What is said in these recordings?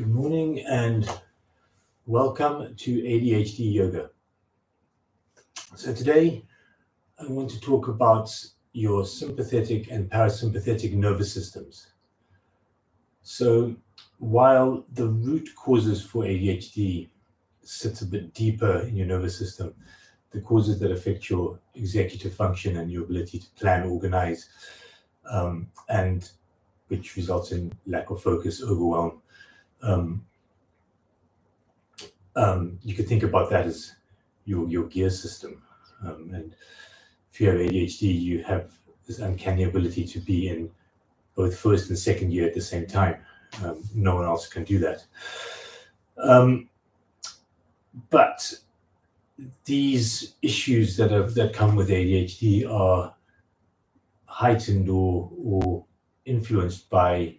Good morning and welcome to ADHD Yoga. So today I want to talk about your sympathetic and parasympathetic nervous systems. So while the root causes for ADHD sits a bit deeper in your nervous system, the causes that affect your executive function and your ability to plan, organize, and which results in lack of focus, overwhelm. You could think about that as your gear system. And if you have ADHD, you have this uncanny ability to be in both first and second gear at the same time. No one else can do that. But these issues that come with ADHD are heightened or influenced by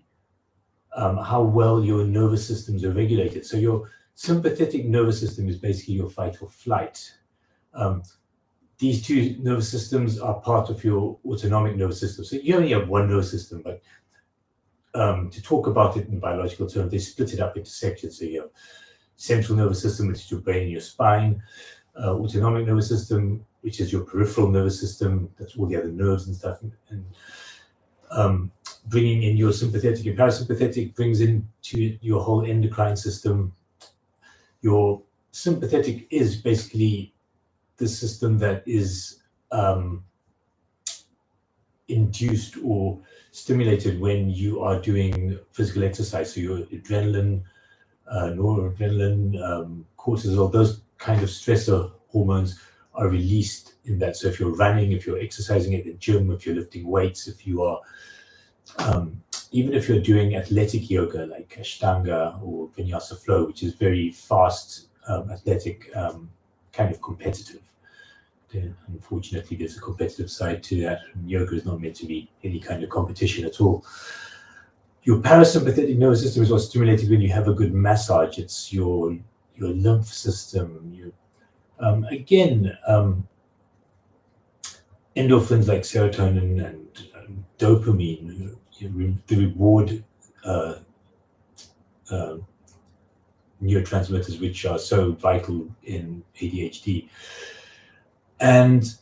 how well your nervous systems are regulated. So your sympathetic nervous system is basically your fight or flight. These two nervous systems are part of your autonomic nervous system. So you only have one nervous system, but to talk about it in biological terms, they split it up into sections. So you have central nervous system, which is your brain and your spine, autonomic nervous system, which is your peripheral nervous system, that's all the other nerves and stuff, and bringing in your sympathetic and parasympathetic brings into your whole endocrine system. Your sympathetic is basically the system that is induced or stimulated when you are doing physical exercise. So your adrenaline, noradrenaline, cortisol, those kind of stressor hormones are released in that. So if you're running, if you're exercising at the gym, if you're lifting weights, if you are even if you're doing athletic yoga like Ashtanga or Vinyasa flow, which is very fast, athletic, kind of competitive. Unfortunately, there's a competitive side to that. Yoga is not meant to be any kind of competition at all. Your parasympathetic nervous system is what's stimulated when you have a good massage. It's your lymph system. Endorphins like serotonin and dopamine, the reward neurotransmitters, which are so vital in ADHD. And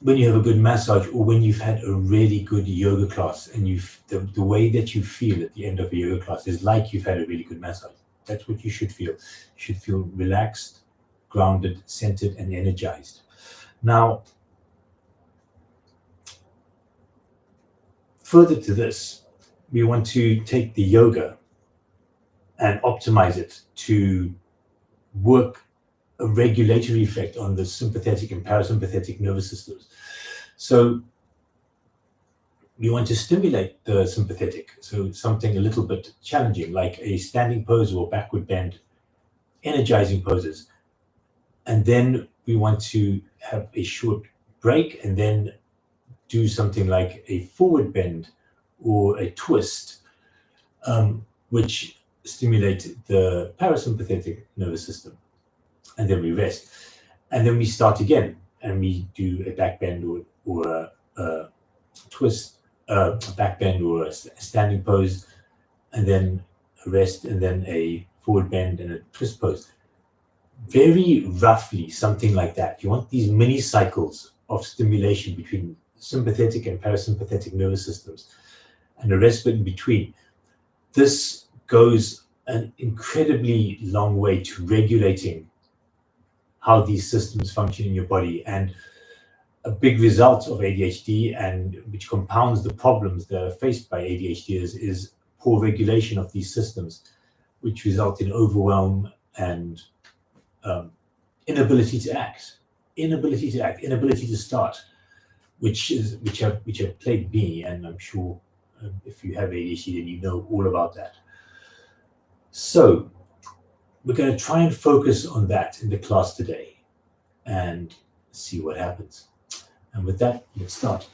when you have a good massage, or when you've had a really good yoga class, and the way that you feel at the end of a yoga class is like you've had a really good massage. That's what you should feel. You should feel relaxed, grounded, centered, and energized. Now, further to this, we want to take the yoga and optimize it to work a regulatory effect on the sympathetic and parasympathetic nervous systems. So we want to stimulate the sympathetic, so something a little bit challenging, like a standing pose or backward bend, energizing poses. And then we want to have a short break and then do something like a forward bend or a twist, which stimulate the parasympathetic nervous system. And then we rest. And then we start again and we do a back bend or a twist, a back bend or a standing pose, and then a rest, and then a forward bend and a twist pose. Very roughly, something like that. You want these mini cycles of stimulation between sympathetic and parasympathetic nervous systems and a respite in between. This goes an incredibly long way to regulating how these systems function in your body. And a big result of ADHD, and which compounds the problems that are faced by ADHD, is poor regulation of these systems, which result in overwhelm and inability to act, inability to start, which have plagued me, and I'm sure if you have ADHD, then you know all about that. So we're going to try and focus on that in the class today and see what happens. And with that, let's start.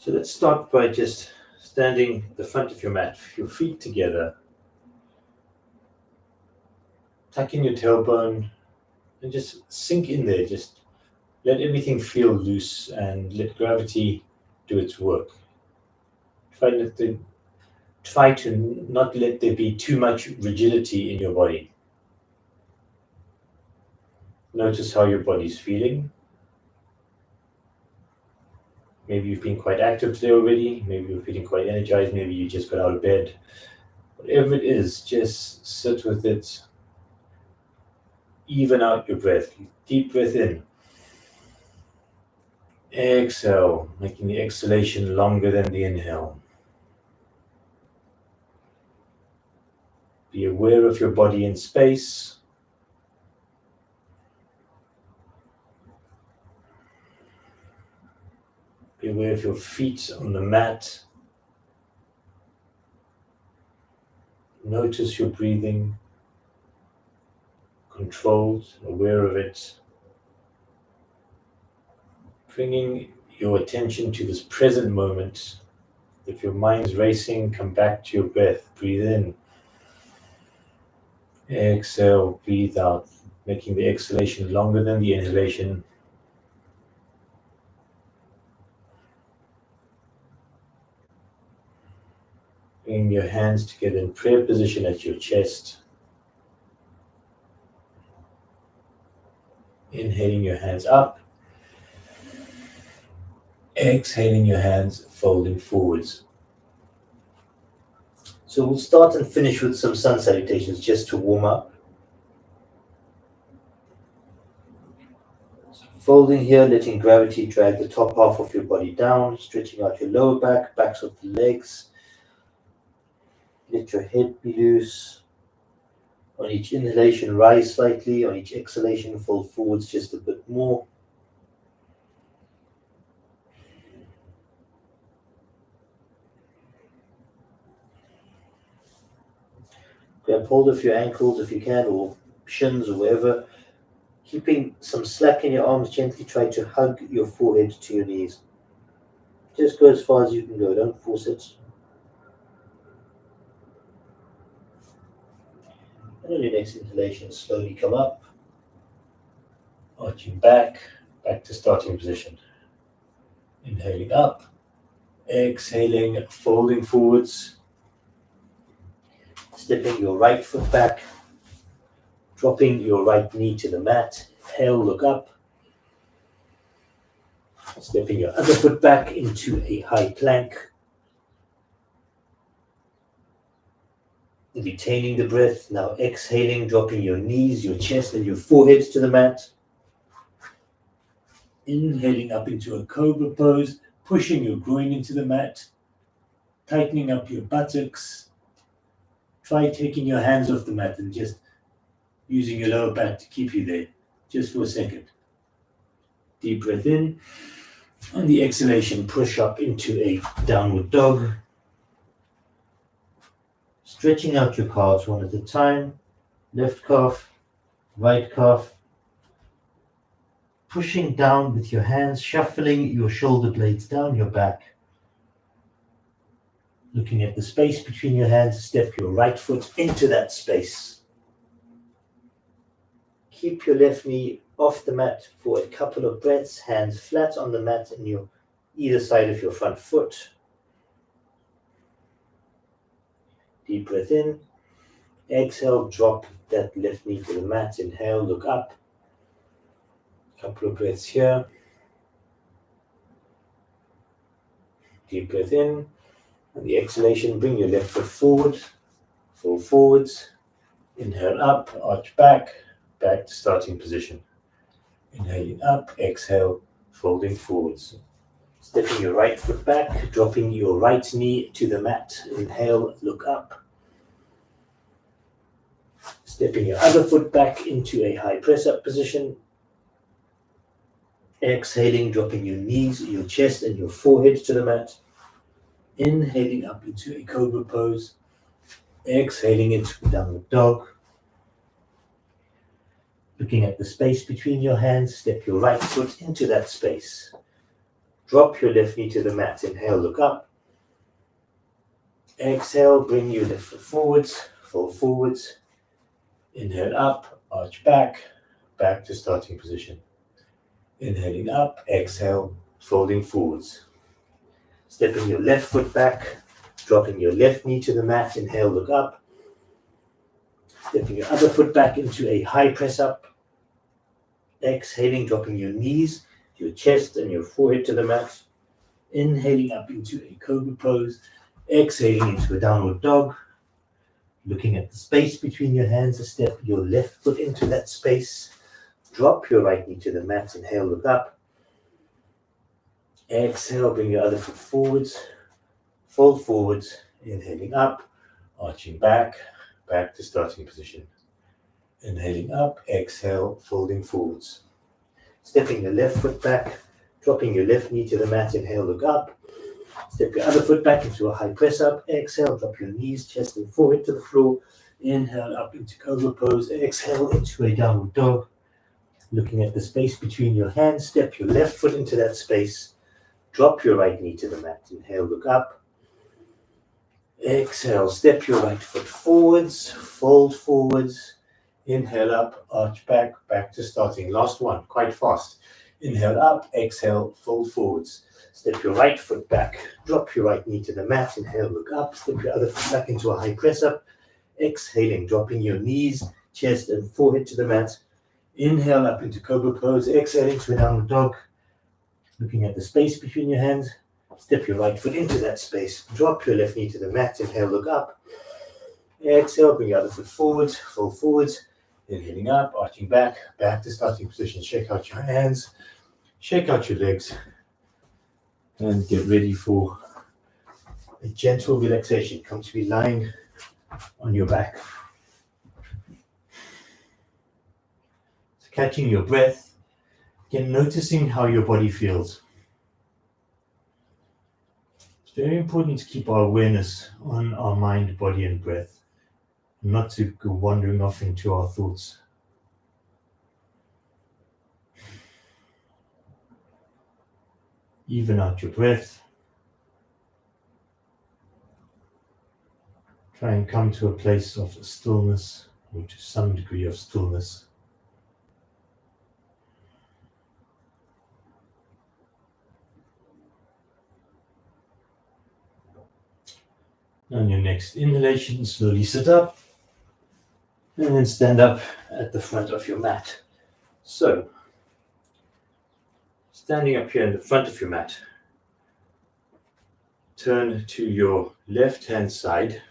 So let's start by just standing at the front of your mat, your feet together. Tuck in your tailbone and just sink in there. Just let everything feel loose and let gravity do its work. Try to not let there be too much rigidity in your body. Notice how your body's feeling. Maybe you've been quite active today already. Maybe you're feeling quite energized. Maybe you just got out of bed. Whatever it is, just sit with it. Even out your breath. Deep breath in. Exhale, making the exhalation longer than the inhale. Be aware of your body in space. Be aware of your feet on the mat. Notice your breathing. Controlled, aware of it. Bringing your attention to this present moment. If your mind's racing, come back to your breath. Breathe in. Exhale, breathe out, making the exhalation longer than the inhalation. Bring your hands together in prayer position at your chest. Inhaling your hands up. Exhaling your hands folding forwards. So we'll start and finish with some sun salutations just to warm up. So folding here, letting gravity drag the top half of your body down, stretching out your lower back, backs of the legs. Let your head be loose. On each inhalation, rise slightly. On each exhalation, fold forwards just a bit more. Grab hold of your ankles if you can, or shins or wherever. Keeping some slack in your arms, gently try to hug your forehead to your knees. Just go as far as you can go, don't force it. And on your next inhalation, slowly come up. Arching back to starting position. Inhaling up, exhaling, folding forwards. Stepping your right foot back, dropping your right knee to the mat. Inhale, look up. Stepping your other foot back into a high plank. Retaining the breath, now exhaling, dropping your knees, your chest, and your forehead to the mat. Inhaling up into a cobra pose, pushing your groin into the mat, tightening up your buttocks. Try taking your hands off the mat and just using your lower back to keep you there, just for a second. Deep breath in. On the exhalation, push up into a downward dog. Stretching out your calves one at a time. Left calf, right calf. Pushing down with your hands, shuffling your shoulder blades down your back. Looking at the space between your hands, step your right foot into that space. Keep your left knee off the mat for a couple of breaths, hands flat on the mat and your either side of your front foot. Deep breath in. Exhale, drop that left knee to the mat. Inhale, look up. Couple of breaths here. Deep breath in. On the exhalation, bring your left foot forward, fold forwards, inhale up, arch back to starting position. Inhaling up, exhale, folding forwards. Stepping your right foot back, dropping your right knee to the mat. Inhale, look up. Stepping your other foot back into a high press-up position. Exhaling, dropping your knees, your chest, and your forehead to the mat. Inhaling up into a cobra pose. Exhaling into downward dog. Looking at the space between your hands, step your right foot into that space. Drop your left knee to the mat. Inhale, look up. Exhale, bring your left foot forwards, fold forwards. Inhale up, arch back, back to starting position. Inhaling up, exhale, folding forwards. Stepping your left foot back, dropping your left knee to the mat. Inhale, look up. Stepping your other foot back into a high press up. Exhaling, dropping your knees, your chest and your forehead to the mat. Inhaling up into a cobra pose. Exhaling into a downward dog. Looking at the space between your hands, step your left foot into that space. Drop your right knee to the mat. Inhale, look up. Exhale, bring your other foot forwards. Fold forwards. Inhaling up, arching back, back to starting position. Inhaling up, exhale, folding forwards. Stepping your left foot back, dropping your left knee to the mat. Inhale, look up. Step your other foot back into a high press up. Exhale, drop your knees, chest and forehead to the floor. Inhale up into cobra pose. Exhale into a downward dog. Looking at the space between your hands, step your left foot into that space. Drop your right knee to the mat. Inhale, look up. Exhale, step your right foot forwards, fold forwards. Inhale up, arch back, back to starting. Last one, quite fast. Inhale up, exhale, fold forwards. Step your right foot back, drop your right knee to the mat. Inhale, look up, step your other foot back into a high press up. Exhaling, dropping your knees, chest and forehead to the mat. Inhale up into cobra pose, exhaling to a downward dog. Looking at the space between your hands, step your right foot into that space. Drop your left knee to the mat. Inhale, look up. Exhale, bring your other foot forwards, fold forwards. Inhaling up, arching back, back to starting position. Shake out your hands, shake out your legs, and get ready for a gentle relaxation. Come to be lying on your back. So catching your breath, again noticing how your body feels. It's very important to keep our awareness on our mind, body, and breath, not to go wandering off into our thoughts. Even out your breath. Try and come to a place of stillness, or to some degree of stillness. On your next inhalation, slowly sit up and then stand up at the front of your mat. So, standing up here in the front of your mat, turn to your left hand side,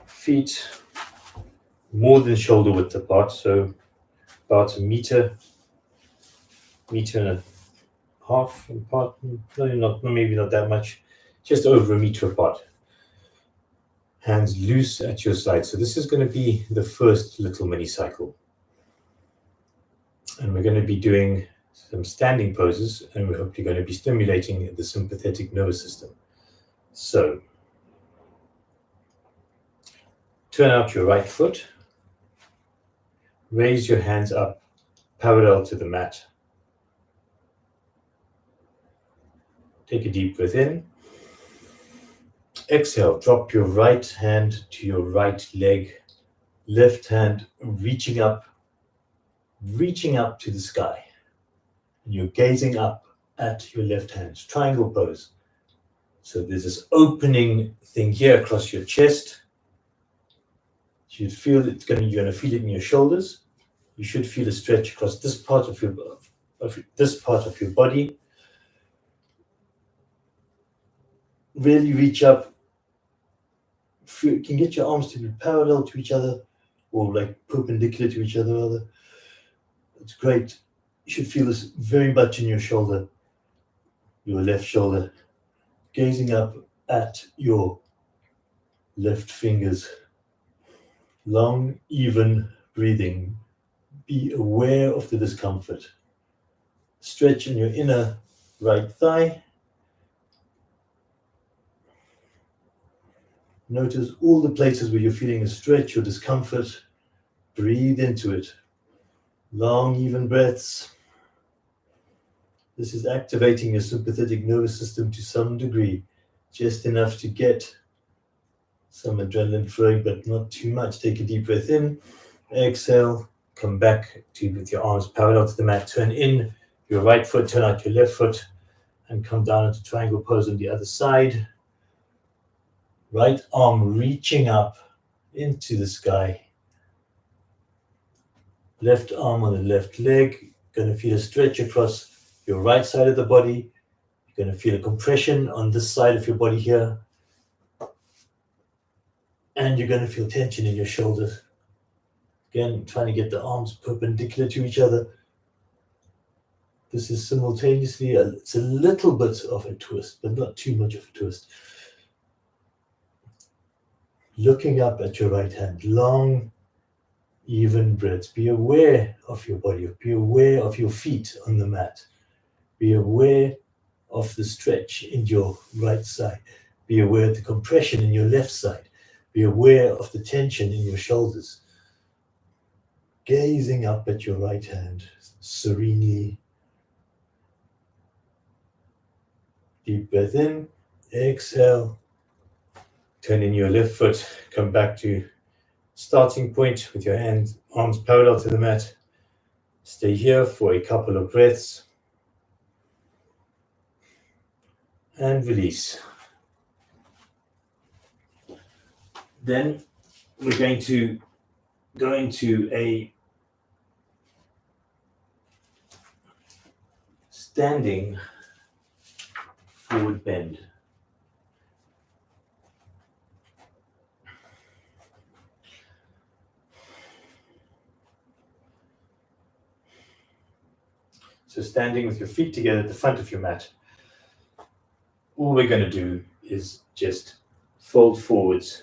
feet more than shoulder width apart, so about a meter and a half apart, maybe not that much, just over a meter apart. Hands loose at your side. So this is going to be the first little mini cycle. And we're going to be doing some standing poses, and we're hopefully going to be stimulating the sympathetic nervous system. So, turn out your right foot. Raise your hands up parallel to the mat. Take a deep breath in. Exhale, drop your right hand to your right leg, left hand reaching up to the sky. And you're gazing up at your left hand, triangle pose. So there's this opening thing here across your chest. You feel you're going to feel it in your shoulders. You should feel a stretch across this part of your body. Really reach up. You can get your arms to be parallel to each other, or like perpendicular to each other rather. It's great. You should feel this very much in your shoulder, your left shoulder, gazing up at your left fingers. Long, even breathing. Be aware of the discomfort. Stretch in your inner right thigh. Notice all the places where you're feeling a stretch or discomfort. Breathe into it. Long, even breaths. This is activating your sympathetic nervous system to some degree, just enough to get some adrenaline flowing, but not too much. Take a deep breath in, exhale, come back to with your arms parallel to the mat. Turn in your right foot, turn out your left foot, and come down into triangle pose on the other side. Right arm reaching up into the sky. Left arm on the left leg. You're going to feel a stretch across your right side of the body. You're going to feel a compression on this side of your body here. And you're going to feel tension in your shoulders. Again, trying to get the arms perpendicular to each other. This is simultaneously, it's a little bit of a twist, but not too much of a twist. Looking up at your right hand, long, even breaths. Be aware of your body, be aware of your feet on the mat. Be aware of the stretch in your right side. Be aware of the compression in your left side. Be aware of the tension in your shoulders. Gazing up at your right hand serenely. Deep breath in, exhale. Turn in your left foot, come back to starting point with your hands, arms parallel to the mat. Stay here for a couple of breaths. And release. Then we're going to go into a standing forward bend. So standing with your feet together at the front of your mat. All we're going to do is just fold forwards.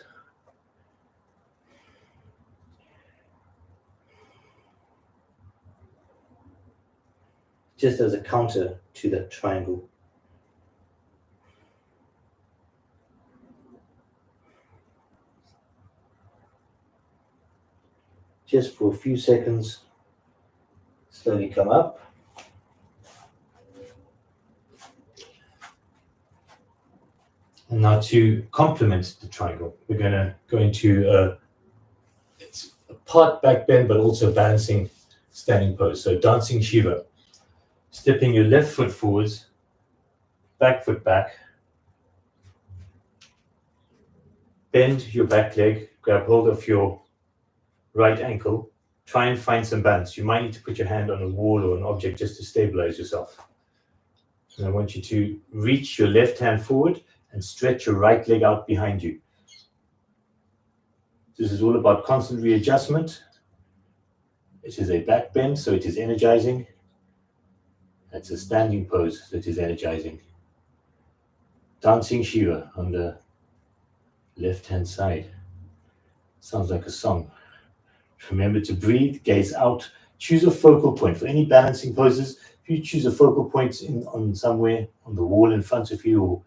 Just as a counter to that triangle. Just for a few seconds, slowly come up. And now to complement the triangle, we're going to go into it's a part back bend, but also balancing standing pose. So dancing Shiva. Stepping your left foot forwards, back foot back. Bend your back leg, grab hold of your right ankle. Try and find some balance. You might need to put your hand on a wall or an object just to stabilize yourself. And I want you to reach your left hand forward and stretch your right leg out behind you. This is all about constant readjustment. It is a back bend, so it is energizing. That's a standing pose, so it is energizing. Dancing Shiva on the left-hand side. Sounds like a song. Remember to breathe, gaze out, choose a focal point. For any balancing poses, if you choose a focal point on somewhere, on the wall in front of you, or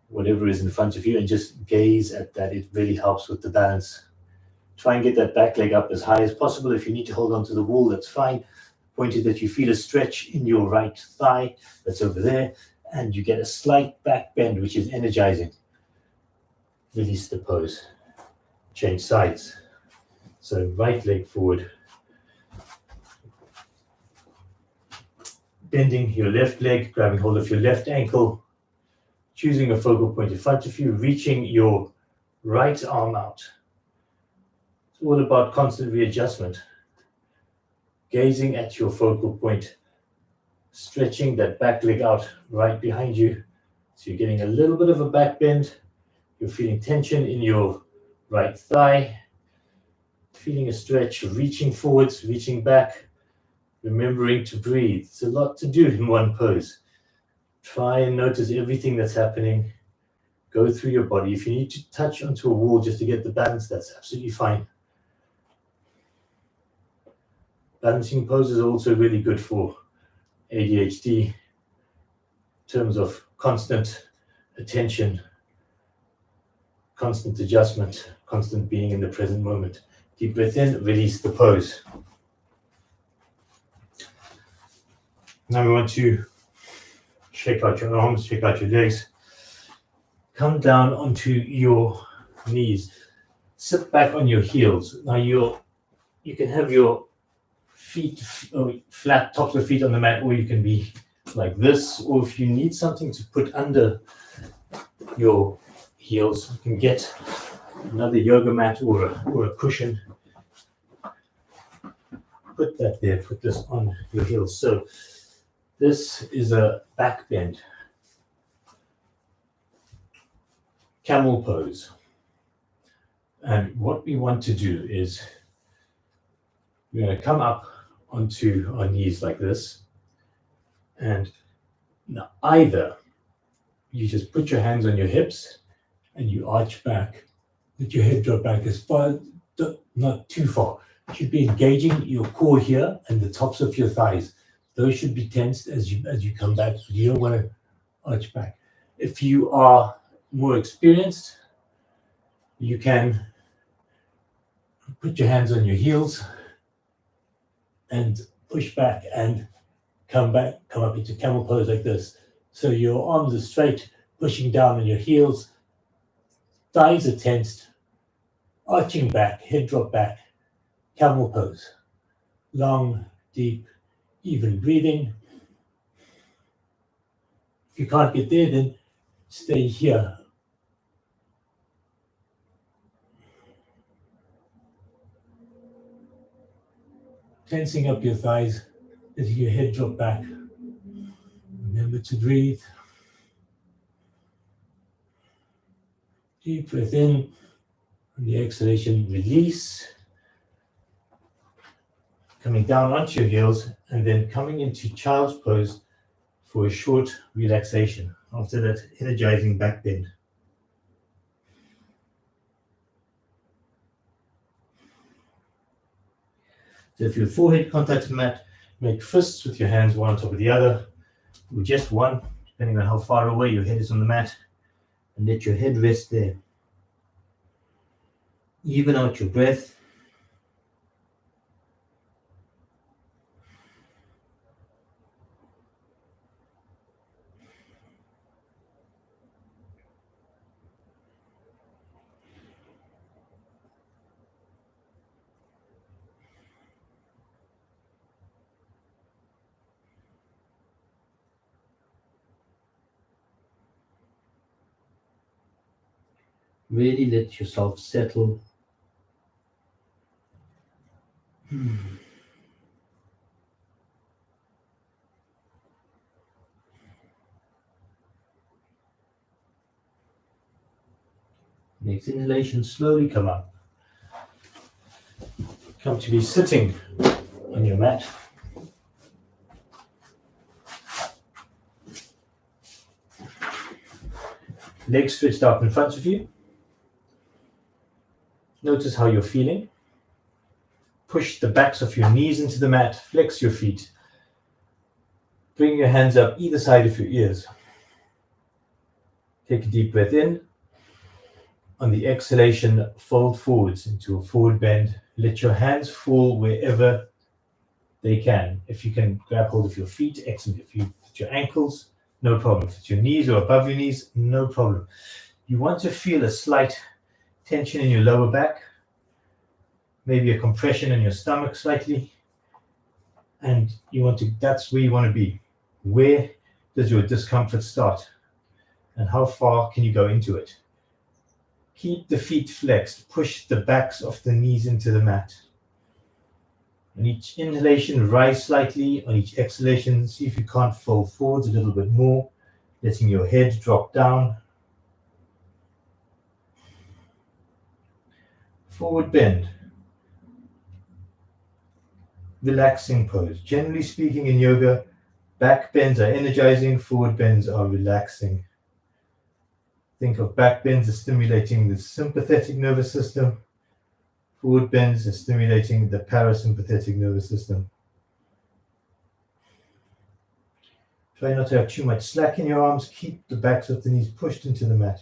whatever is in front of you, and just gaze at that, it really helps with the balance. Try and get that back leg up as high as possible. If you need to hold on to the wall, that's fine. Point is that you feel a stretch in your right thigh, that's over there, and you get a slight back bend, which is energizing. Release the pose. Change sides. So right leg forward. Bending your left leg, grabbing hold of your left ankle, choosing a focal point in front of you, reaching your right arm out. It's all about constant readjustment. Gazing at your focal point, stretching that back leg out right behind you. So you're getting a little bit of a back bend. You're feeling tension in your right thigh, feeling a stretch, reaching forwards, reaching back, remembering to breathe. It's a lot to do in one pose. Try and notice everything that's happening. Go through your body. If you need to touch onto a wall just to get the balance, that's absolutely fine. Balancing poses are also really good for ADHD in terms of constant attention, constant adjustment, constant being in the present moment. Deep breath in, release the pose. Now we want to shake out your arms, shake out your legs. Come down onto your knees. Sit back on your heels. Now you can have your feet flat, tops of feet on the mat, or you can be like this, or if you need something to put under your heels, you can get another yoga mat or a cushion. Put that there, put this on your heels. So this is a back bend. Camel pose. And what we want to do is we're going to come up onto our knees like this. And now either you just put your hands on your hips and you arch back, let your head drop back as far, not too far. You should be engaging your core here and the tops of your thighs. Those should be tensed as you come back. You don't want to arch back. If you are more experienced, you can put your hands on your heels and push back and come up into camel pose like this. So your arms are straight, pushing down on your heels, thighs are tensed, arching back, head drop back, camel pose. Long, deep, even breathing. If you can't get there, then stay here. Tensing up your thighs, letting your head drop back. Remember to breathe. Deep breath in. On the exhalation, release. Coming down onto your heels and then coming into child's pose for a short relaxation. After that, energizing back bend. So if your forehead contact the mat, make fists with your hands one on top of the other, or just one, depending on how far away your head is on the mat, and let your head rest there. Even out your breath. Really let yourself settle. Next inhalation, slowly come up. Come to be sitting on your mat. Legs stretched out in front of you. Notice how you're feeling. Push the backs of your knees into the mat. Flex your feet. Bring your hands up either side of your ears. Take a deep breath in. On the exhalation, fold forwards into a forward bend. Let your hands fall wherever they can. If you can grab hold of your feet, excellent. If you put your ankles, no problem. If it's your knees or above your knees, no problem. You want to feel a slight tension in your lower back, maybe a compression in your stomach slightly, and that's where you want to be. Where does your discomfort start, and how far can you go into it? Keep the feet flexed, push the backs of the knees into the mat. On each inhalation, rise slightly. On each exhalation, see if you can't fold forwards a little bit more, letting your head drop down. Forward bend. Relaxing pose. Generally speaking in yoga, back bends are energizing, forward bends are relaxing. Think of back bends as stimulating the sympathetic nervous system. Forward bends as stimulating the parasympathetic nervous system. Try not to have too much slack in your arms. Keep the backs of the knees pushed into the mat.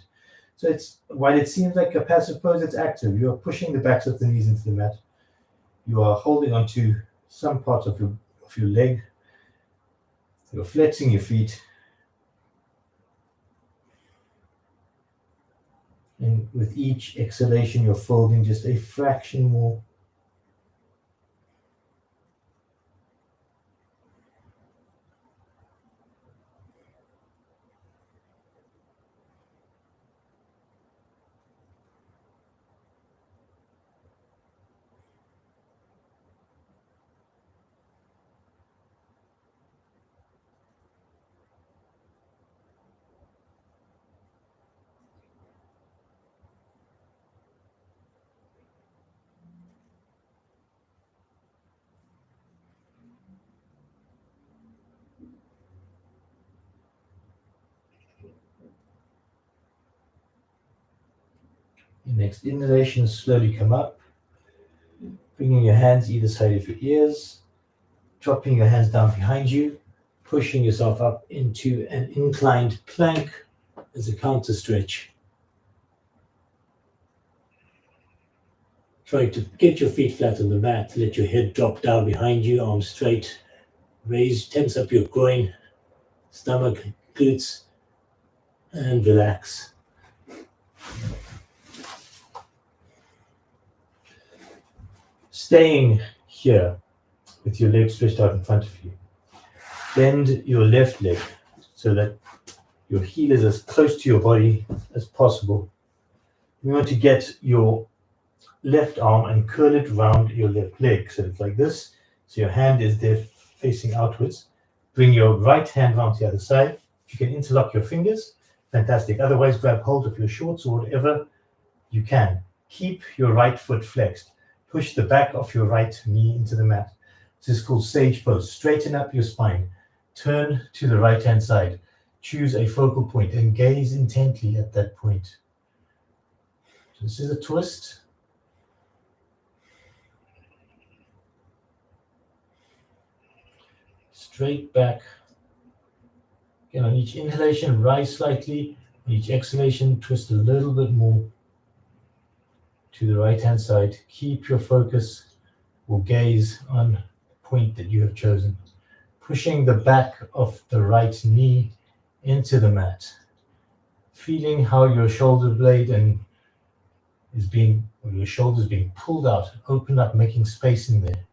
So while it seems like a passive pose, it's active. You are pushing the backs of the knees into the mat. You are holding onto some part of your leg. You're flexing your feet. And with each exhalation, you're folding just a fraction more. Your next inhalation, slowly come up, bringing your hands either side of your ears, dropping your hands down behind you, pushing yourself up into an inclined plank as a counter stretch. Try to get your feet flat on the mat, let your head drop down behind you, arms straight, tense up your groin, stomach, glutes, and relax. Staying here with your legs stretched out in front of you. Bend your left leg so that your heel is as close to your body as possible. You want to get your left arm and curl it around your left leg. So it's like this. So your hand is there facing outwards. Bring your right hand around to the other side. If you can interlock your fingers, fantastic. Otherwise, grab hold of your shorts or whatever you can. Keep your right foot flexed. Push the back of your right knee into the mat. This is called sage pose. Straighten up your spine. Turn to the right-hand side. Choose a focal point and gaze intently at that point. So this is a twist. Straight back. Again, on each inhalation, rise slightly. On each exhalation, twist a little bit more to the right-hand side. Keep your focus or gaze on the point that you have chosen. Pushing the back of the right knee into the mat. Feeling how your shoulder blade your shoulders being pulled out, open up, making space in there.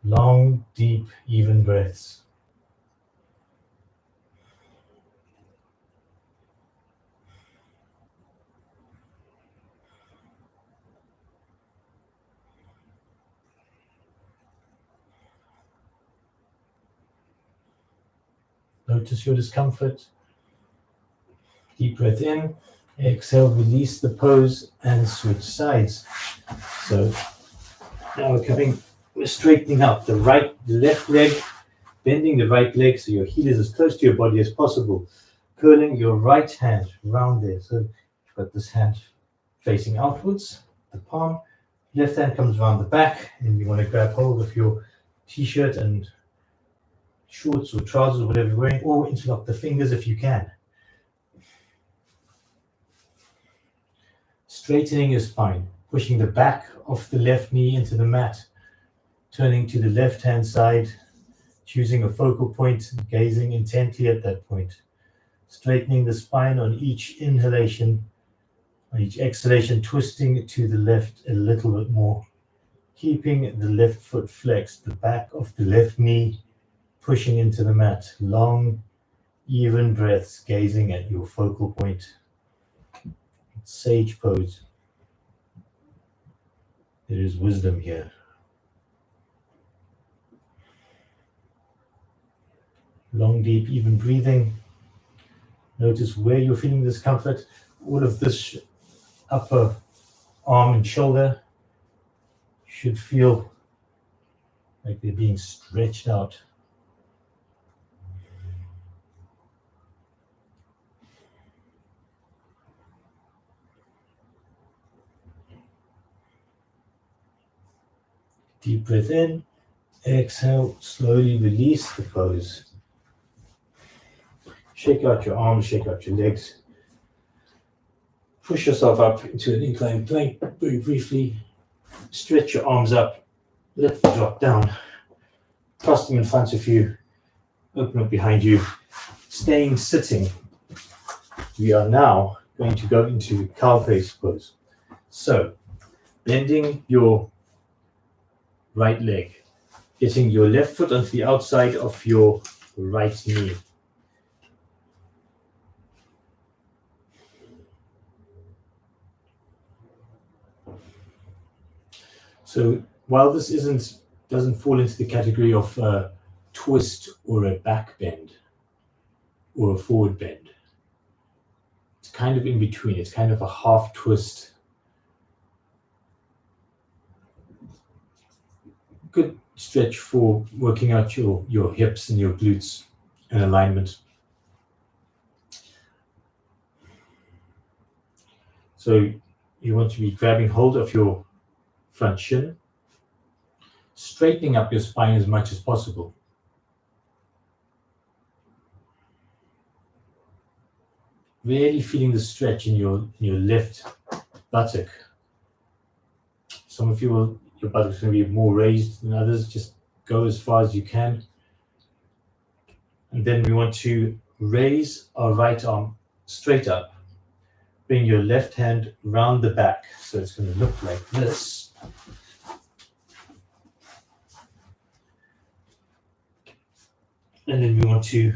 Long, deep, even breaths. Notice your discomfort. Deep breath in. Exhale, release the pose and switch sides. So now we're straightening out the left leg, bending the right leg so your heel is as close to your body as possible. Curling your right hand around there. So you've got this hand facing outwards, the palm. Left hand comes around the back, and you want to grab hold of your t-shirt and shorts or trousers, whatever you're wearing, or interlock the fingers if you can. Straightening your spine, pushing the back of the left knee into the mat, turning to the left-hand side, choosing a focal point, gazing intently at that point. Straightening the spine on each inhalation, on each exhalation, twisting to the left a little bit more. Keeping the left foot flexed, the back of the left knee pushing into the mat. Long, even breaths, gazing at your focal point. Sage pose. There is wisdom here. Long, deep, even breathing. Notice where you're feeling discomfort. All of this upper arm and shoulder should feel like they're being stretched out. Deep breath in. Exhale, slowly release the pose. Shake out your arms, shake out your legs. Push yourself up into an inclined plank very briefly. Stretch your arms up. Let them drop down. Cross them in front of you. open up behind you, staying sitting. We are now going to go into cow face pose. So, bending your right leg, getting your left foot onto the outside of your right knee. So while this doesn't fall into the category of a twist or a back bend or a forward bend, it's kind of in between. It's kind of a half twist. Good stretch for working out your hips and your glutes in alignment. So you want to be grabbing hold of your front shin, straightening up your spine as much as possible. Really feeling the stretch in your left buttock. Some of you your buttocks going to be more raised than others. Just go as far as you can. And then we want to raise our right arm straight up. Bring your left hand round the back. So it's going to look like this. And then we want to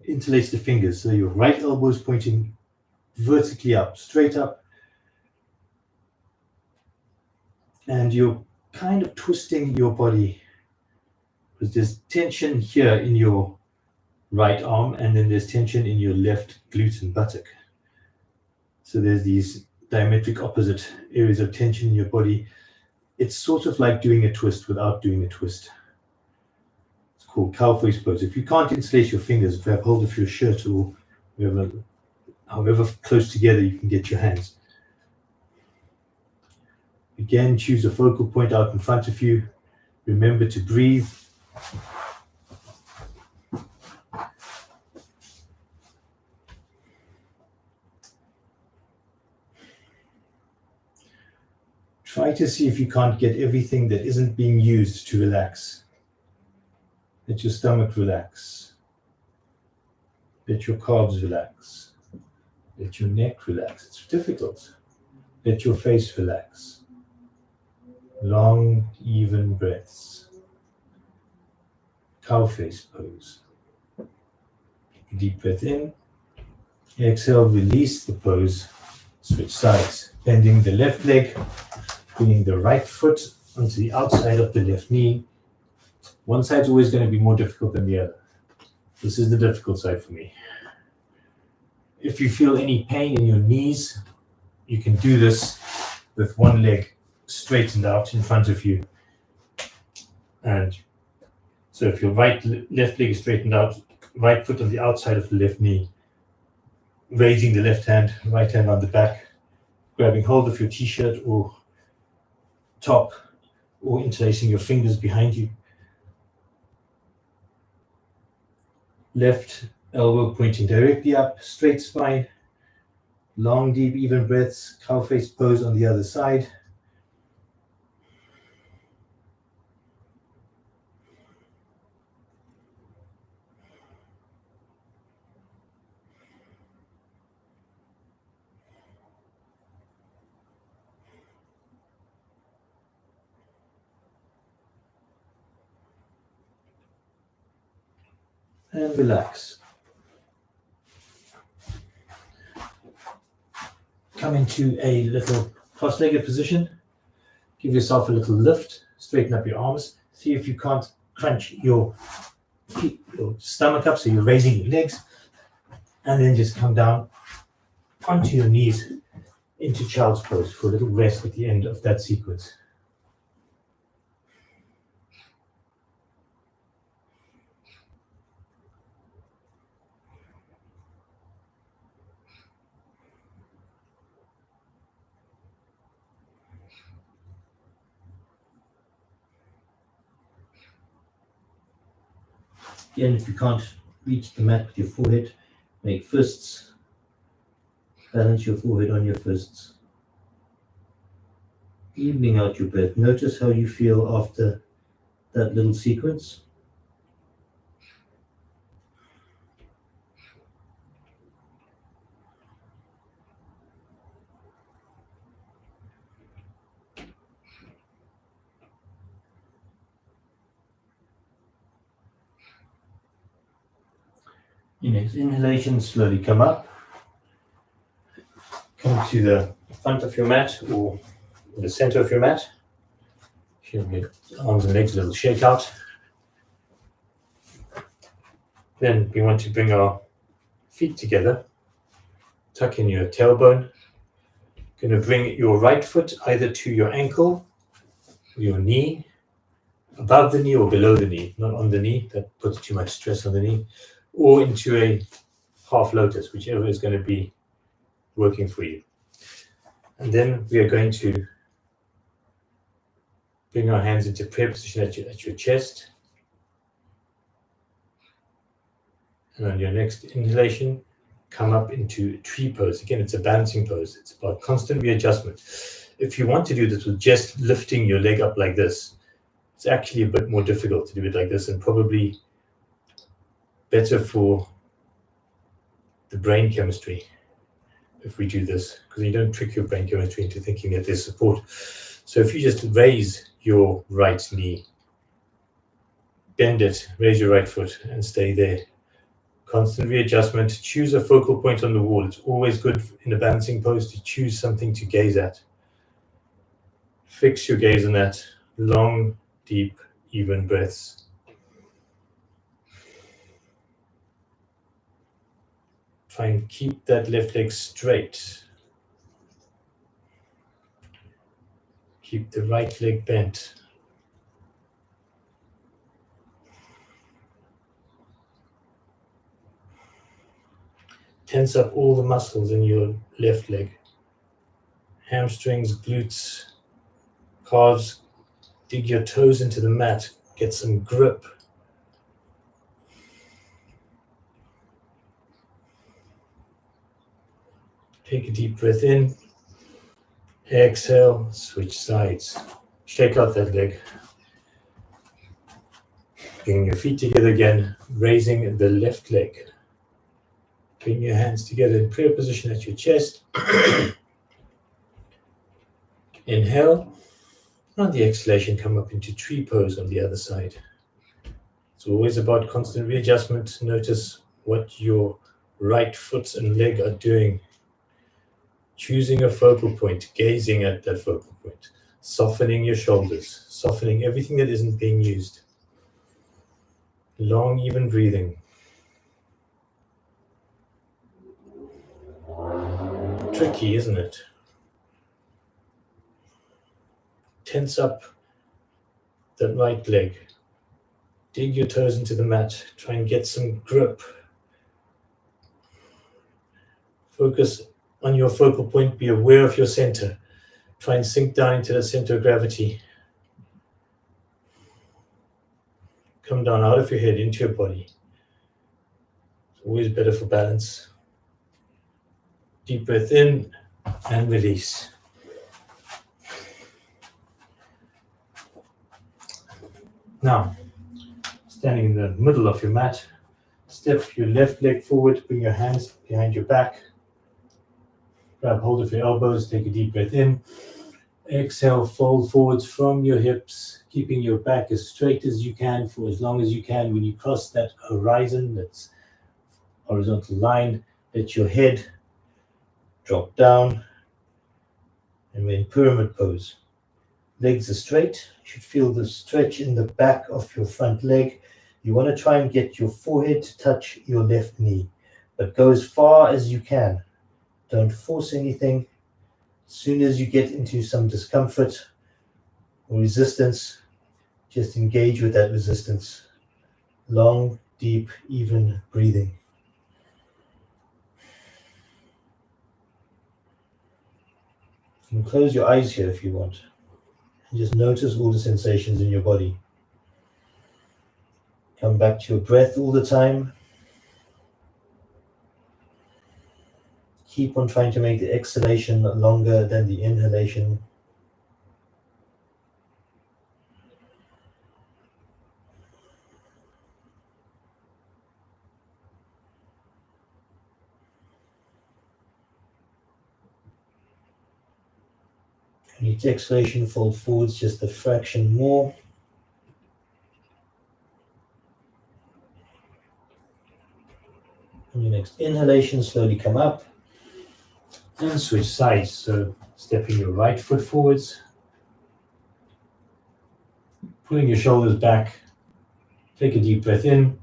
interlace the fingers. So your right elbow is pointing vertically up, straight up. And you're kind of twisting your body because there's tension here in your right arm, and then there's tension in your left glute and buttock. So there's these diametric opposite areas of tension in your body. It's sort of like doing a twist without doing a twist. It's called cow face pose. If you can't interlace your fingers, grab hold of your shirt or however close together you can get your hands. Again, choose a focal point out in front of you. Remember to breathe. Try to see if you can't get everything that isn't being used to relax. Let your stomach relax. Let your calves relax. Let your neck relax. It's difficult. Let your face relax. Long, even breaths. Cow face pose. Deep breath in. Exhale, release the pose. Switch sides. Bending the left leg. Bringing the right foot onto the outside of the left knee. One side's always going to be more difficult than the other. This is the difficult side for me. If you feel any pain in your knees, you can do this with one leg straightened out in front of you. And so if your left leg is straightened out, right foot on the outside of the left knee, raising the left hand, right hand on the back, grabbing hold of your t-shirt or top, or interlacing your fingers behind you. Left elbow pointing directly up, straight spine, long, deep, even breaths, cow face pose on the other side. And relax. Come into a little cross-legged position. Give yourself a little lift. Straighten up your arms. See if you can't crunch your feet, your stomach up, so you're raising your legs. And then just come down onto your knees into child's pose for a little rest at the end of that sequence. Again, if you can't reach the mat with your forehead, make fists. Balance your forehead on your fists. Evening out your breath. Notice how you feel after that little sequence. Your next inhalation, slowly come up. Come to the front of your mat or the center of your mat. Give your arms and legs a little shake out. Then we want to bring our feet together. Tuck in your tailbone. Going to bring your right foot either to your ankle, or your knee, above the knee or below the knee, not on the knee, that puts too much stress on the knee, or into a half lotus, whichever is going to be working for you. And then we are going to bring our hands into prayer position at your chest. And on your next inhalation, come up into tree pose. Again, it's a balancing pose. It's about constant readjustment. If you want to do this with just lifting your leg up like this, it's actually a bit more difficult to do it like this and probably better for the brain chemistry if we do this, because you don't trick your brain chemistry into thinking that there's support. So if you just raise your right knee, bend it, raise your right foot and stay there. Constant readjustment. Choose a focal point on the wall. It's always good in a balancing pose to choose something to gaze at. Fix your gaze on that. Long, deep, even breaths. Try and keep that left leg straight. Keep the right leg bent. Tense up all the muscles in your left leg. Hamstrings, glutes, calves. Dig your toes into the mat. Get some grip. Take a deep breath in. Exhale, switch sides. Shake out that leg. Bring your feet together again, raising the left leg. Bring your hands together in prayer position at your chest. Inhale. On the exhalation, come up into tree pose on the other side. It's always about constant readjustment. Notice what your right foot and leg are doing. Choosing a focal point, gazing at that focal point. Softening your shoulders, softening everything that isn't being used. Long, even breathing. Tricky, isn't it? Tense up that right leg. Dig your toes into the mat. Try and get some grip. Focus on your focal point. Be aware of your center. Try and sink down into the center of gravity. Come down out of your head into your body. It's always better for balance. Deep breath in and release. Now, standing in the middle of your mat, step your left leg forward, bring your hands behind your back. Grab hold of your elbows, take a deep breath in. Exhale, fold forwards from your hips, keeping your back as straight as you can for as long as you can. When you cross that horizon, that's horizontal line, let your head drop down, and we're in pyramid pose. Legs are straight. You should feel the stretch in the back of your front leg. You want to try and get your forehead to touch your left knee, but go as far as you can. Don't force anything. As soon as you get into some discomfort or resistance, just engage with that resistance. Long, deep, even breathing. You can close your eyes here if you want. And just notice all the sensations in your body. Come back to your breath all the time. Keep on trying to make the exhalation longer than the inhalation. And each exhalation, fold forwards just a fraction more. On your next inhalation, slowly come up and switch sides. So stepping your right foot forwards, pulling your shoulders back. Take a deep breath in.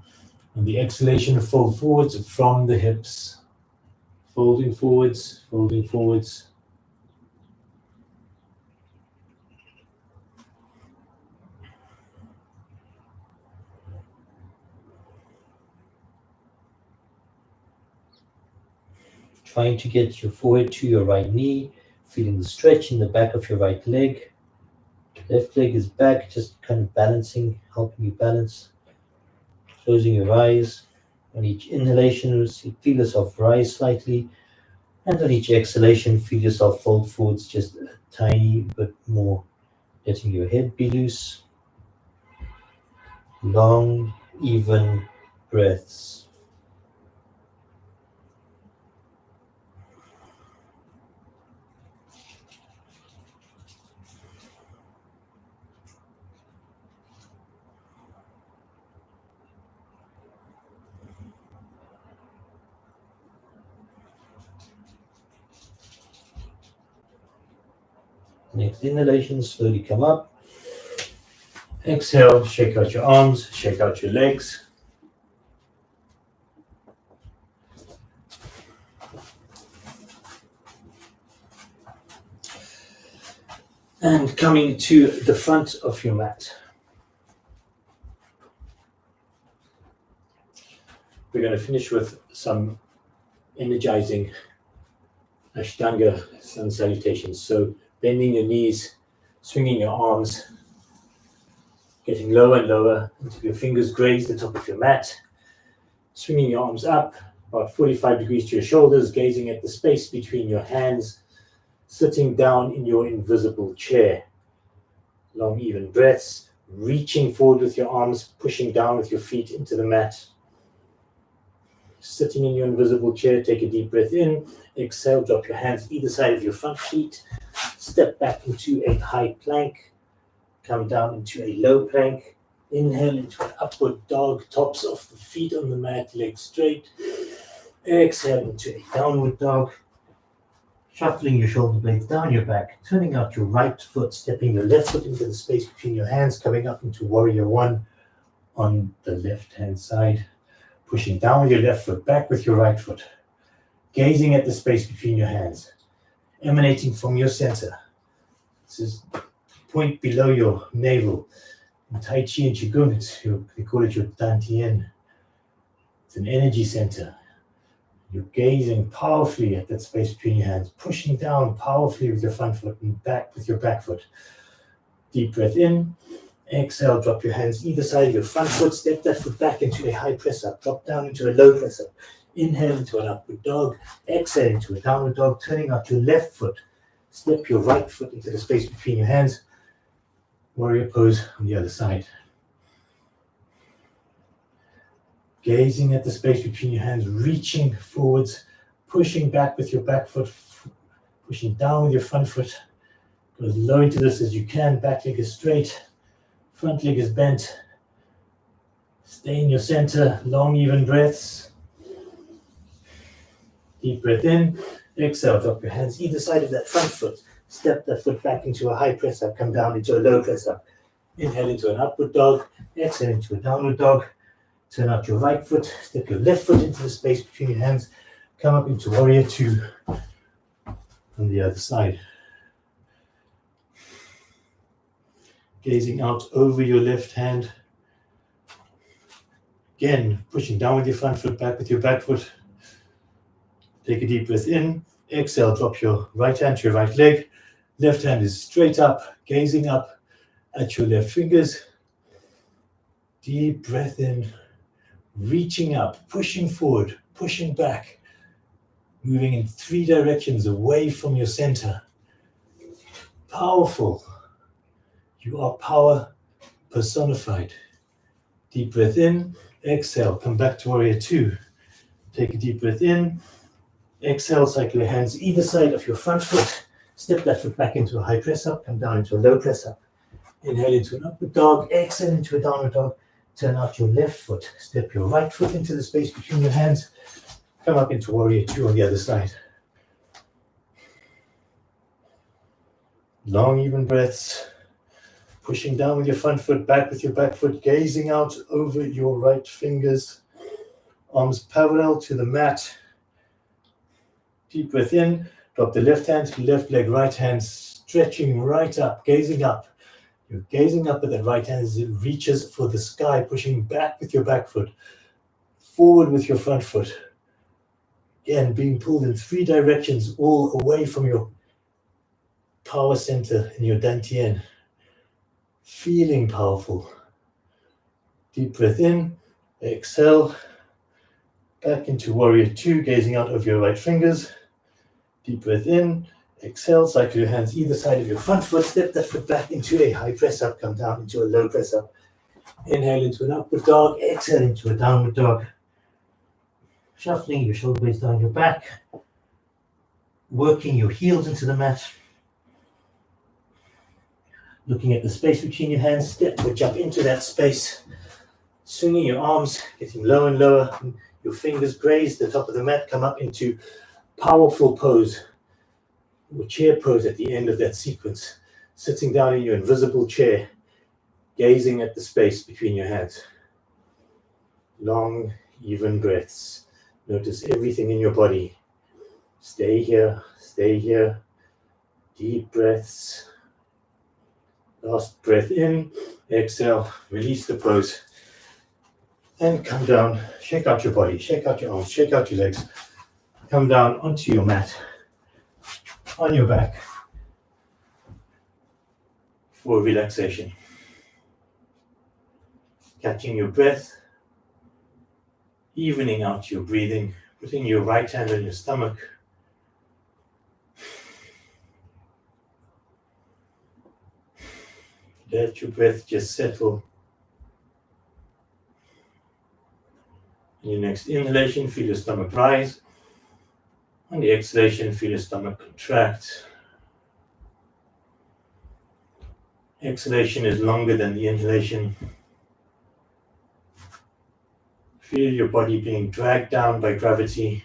On the exhalation, fold forwards from the hips. Folding forwards, folding forwards. Trying to get your forehead to your right knee, feeling the stretch in the back of your right leg. Left leg is back, just kind of balancing, helping you balance. Closing your eyes. On each inhalation, feel yourself rise slightly. And on each exhalation, feel yourself fold forwards just a tiny bit more. Letting your head be loose. Long, even breaths. Next inhalation, slowly come up. Exhale, shake out your arms, shake out your legs. And coming to the front of your mat. We're going to finish with some energizing Ashtanga sun salutations. So bending your knees, swinging your arms, getting lower and lower until your fingers graze the top of your mat. Swinging your arms up, about 45 degrees to your shoulders, gazing at the space between your hands, sitting down in your invisible chair. Long, even breaths, reaching forward with your arms, pushing down with your feet into the mat. Sitting in your invisible chair, take a deep breath in. Exhale, drop your hands either side of your front feet. Step back into a high plank. Come down into a low plank. Inhale into an upward dog, tops of the feet on the mat, legs straight. Exhale into a downward dog. Shuffling your shoulder blades down your back, turning out your right foot, stepping your left foot into the space between your hands, coming up into Warrior One on the left-hand side. Pushing down with your left foot, back with your right foot. Gazing at the space between your hands, emanating from your center. This is the point below your navel. In Tai Chi and Qigong, they call it your Dantian. It's an energy center. You're gazing powerfully at that space between your hands, pushing down powerfully with your front foot and back with your back foot. Deep breath in. Exhale, drop your hands either side of your front foot, step that foot back into a high press up, drop down into a low press up. Inhale into an upward dog, exhale into a downward dog, turning out your left foot. Step your right foot into the space between your hands. Warrior pose on the other side. Gazing at the space between your hands, reaching forwards, pushing back with your back foot, pushing down with your front foot. Go as low into this as you can, back leg is straight, front leg is bent. Stay in your center, long even breaths. Deep breath in, exhale, drop your hands either side of that front foot. Step that foot back into a high press up, come down into a low press up. Inhale into an upward dog, exhale into a downward dog. Turn out your right foot, step your left foot into the space between your hands, come up into Warrior Two on the other side. Gazing out over your left hand. Again, pushing down with your front foot, back with your back foot. Take a deep breath in. Exhale, drop your right hand to your right leg. Left hand is straight up, gazing up at your left fingers. Deep breath in. Reaching up, pushing forward, pushing back, moving in 3 directions away from your center. Powerful. You are power personified. Deep breath in, exhale, come back to Warrior Two. Take a deep breath in, exhale, cycle your hands either side of your front foot. Step that foot back into a high press up, come down into a low press up. Inhale into an upward dog, exhale into a downward dog. Turn out your left foot, step your right foot into the space between your hands. Come up into warrior two on the other side. Long, even breaths. Pushing down with your front foot, back with your back foot, gazing out over your right fingers. Arms parallel to the mat. Deep breath in. Drop the left hand to left leg, right hand stretching right up, gazing up. You're gazing up at that right hand as it reaches for the sky, pushing back with your back foot, forward with your front foot. Again, being pulled in three directions, all away from your power center in your dantian. Feeling powerful. Deep breath in, exhale, back into warrior two, gazing out of your right fingers. Deep breath in, exhale, cycle your hands either side of your front foot, step that foot back into a high press up, come down into a low press up. Inhale into an upward dog, exhale into a downward dog. Shuffling your shoulder blades down your back, working your heels into the mat. Looking at the space between your hands, step or jump into that space. Swinging your arms, getting lower and lower. Your fingers graze the top of the mat, come up into powerful pose, or chair pose at the end of that sequence. Sitting down in your invisible chair, gazing at the space between your hands. Long, even breaths. Notice everything in your body. Stay here, stay here. Deep breaths. Last breath in, exhale, release the pose. And come down, shake out your body, shake out your arms, shake out your legs. Come down onto your mat, on your back, for relaxation. Catching your breath, evening out your breathing, putting your right hand on your stomach. Let your breath just settle. In your next inhalation, feel your stomach rise. On the exhalation, feel your stomach contract. Exhalation is longer than the inhalation. Feel your body being dragged down by gravity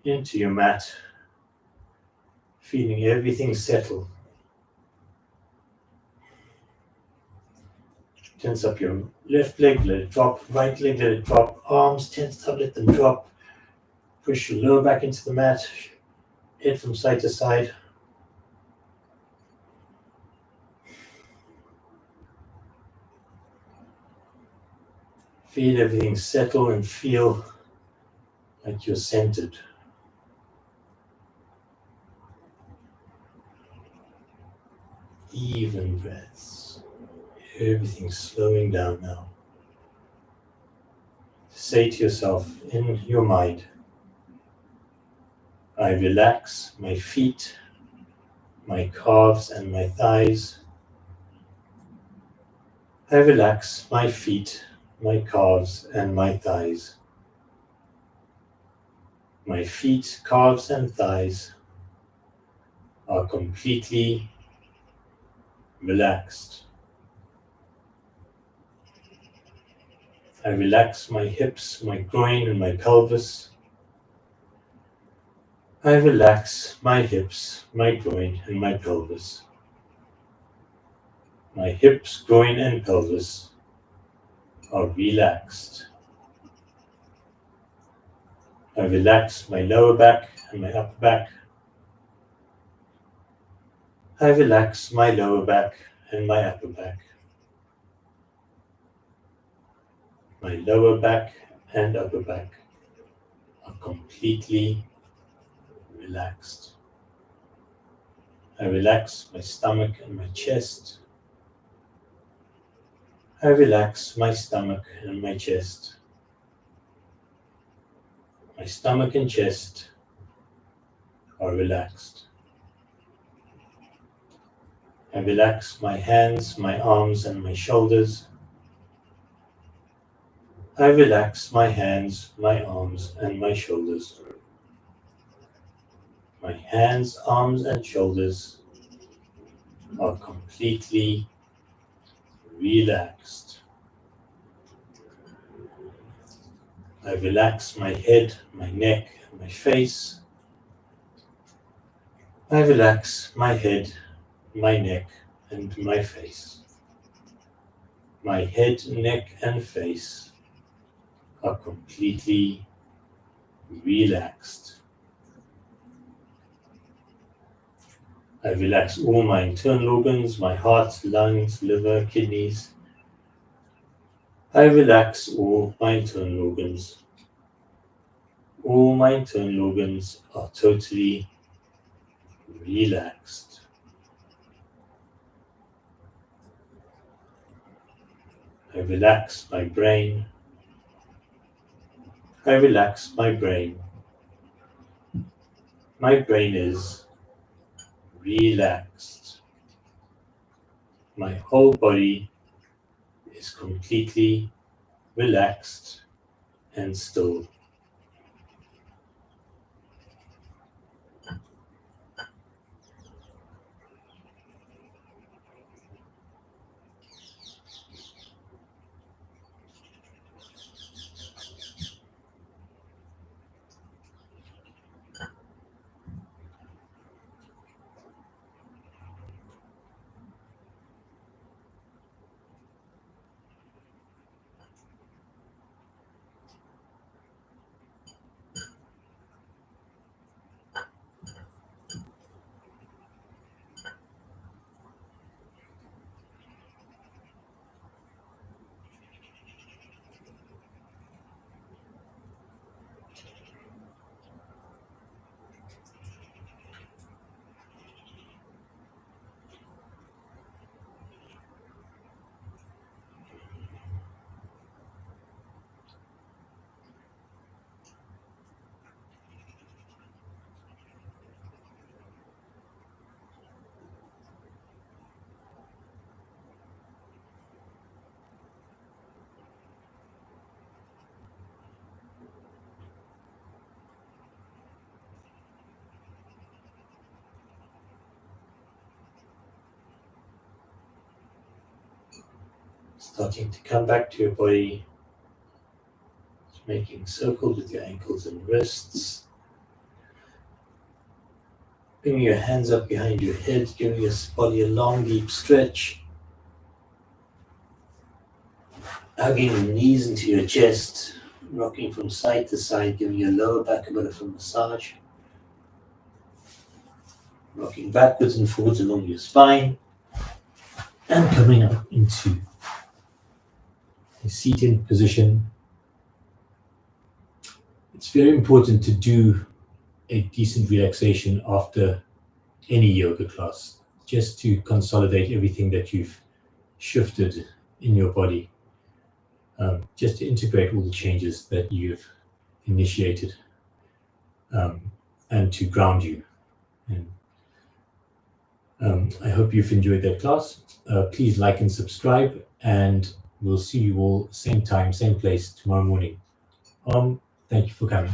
into your mat. Feeling everything settle. Tense up your left leg, let it drop. Right leg, let it drop. Arms tensed up, let them drop. Push your lower back into the mat. Head from side to side. Feel everything settle and feel like you're centered. Even breaths. Everything's slowing down now. Say to yourself in your mind, I relax my feet, my calves and my thighs. I relax my feet, my calves and my thighs. My feet, calves and thighs are completely relaxed. I relax my hips, my groin and my pelvis. I relax my hips, my groin and my pelvis. My hips, groin and pelvis are relaxed. I relax my lower back and my upper back. I relax my lower back and my upper back. My lower back and upper back are completely relaxed. I relax my stomach and my chest. I relax my stomach and my chest. My stomach and chest are relaxed. I relax my hands, my arms and my shoulders. I relax my hands, my arms and my shoulders. My hands, arms and shoulders are completely relaxed. I relax my head, my neck, and my face. I relax my head, my neck, and my face. My head, neck, and face are completely relaxed. I relax all my internal organs, my heart, lungs, liver, kidneys. I relax all my internal organs. All my internal organs are totally relaxed. I relax my brain. I relax my brain. My brain is relaxed. My whole body is completely relaxed and still. Starting to come back to your body, just making circles with your ankles and wrists. Bringing your hands up behind your head, giving your body a long, deep stretch. Hugging your knees into your chest, rocking from side to side, giving your lower back a bit of a massage. Rocking backwards and forwards along your spine. And coming up into a seated position. It's very important to do a decent relaxation after any yoga class, just to consolidate everything that you've shifted in your body, just to integrate all the changes that you've initiated, and to ground you. And I hope you've enjoyed that class. Please like and subscribe, and we'll see you all same time, same place tomorrow morning. Thank you for coming.